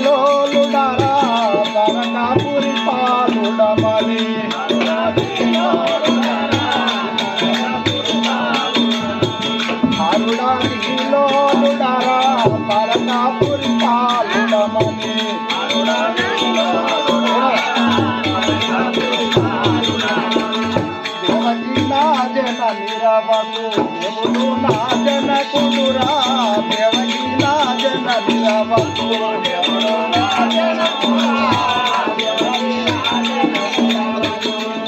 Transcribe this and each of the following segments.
లోలుడరా కనకాపురి పాలుడమని లోలుడరా కనకాపురి పాలుడమని దేవకి నా జన నిరవకు దేవుడు నా జన కుదురా దేవకి నా జన నిరవకు దేవుడు నా జన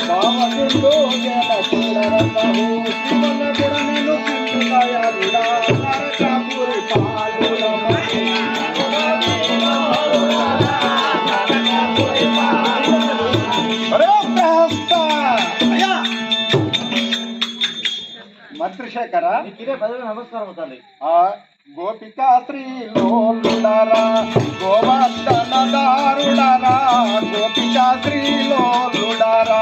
కావదుండు జన కులరతహు శివన గుణను సింధులయరుడా నరకాపురి పాలుడమని మంత్రిశేఖర నమస్కారం అవుతుంది. గోపికా శ్రీలోలుడరా గోవర్ధనదారుడరా గోపికా శ్రీలోలుడరా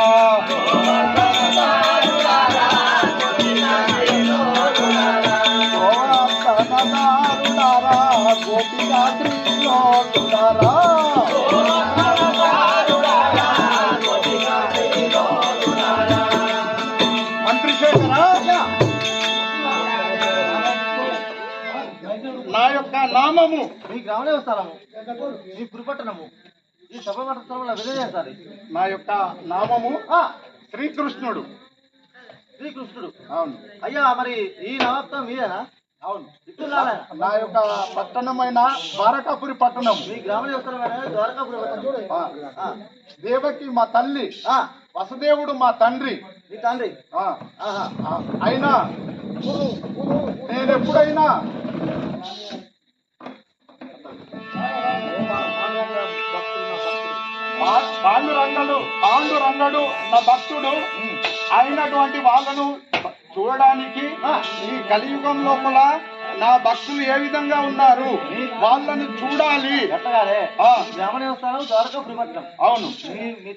గోవర్ధనదారుడరా గోపికా శ్రీలోలుడరా మంత్రిశేఖర నా యొక్క నామము మీ గ్రామదేవస్థానము మీ పురిపట్టణము ఈ సభాపట్టణంలో విజయసారి నా యొక్క నామము శ్రీకృష్ణుడు. శ్రీకృష్ణుడు. అవును అయ్యా, మరి ఈ నవత్వం మీదేనా? అవును. నా యొక్క పట్టణమైన ద్వారకాపురి పట్టణం. మీ గ్రామదేవస్థానం ద్వారకాపురి పట్టణం. దేవకి మా తల్లి, వసుదేవుడు మా తండ్రి. మీ తండ్రి అయినా నేను ఎప్పుడైనా పాండురంగడు నా భక్తుడు అయినటువంటి వాళ్ళను చూడడానికి ఈ కలియుగం లోపల నా భక్తులు ఏ విధంగా ఉన్నారు వాళ్ళను చూడాలి. గ్రామదేవస్థానం ద్వారకాపురి పట్టణం. అవును. మీ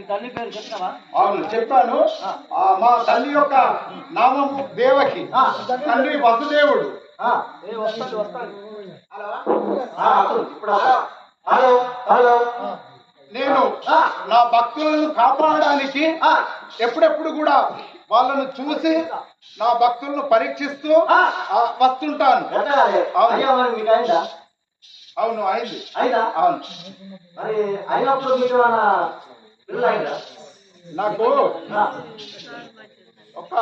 తల్లి పేరు చెప్తావా? అవును, చెప్పాను. మా తల్లి యొక్క నామము దేవకి, తండ్రి వసుదేవుడు. వస్తాడు. హలో హలో నేను నా భక్తులను కాపాడడానికి ఎప్పుడెప్పుడు కూడా వాళ్ళను చూసి నా భక్తులను పరీక్షిస్తూ వస్తుంటాను. అవును, అయింది. అవును. నాకు ఒక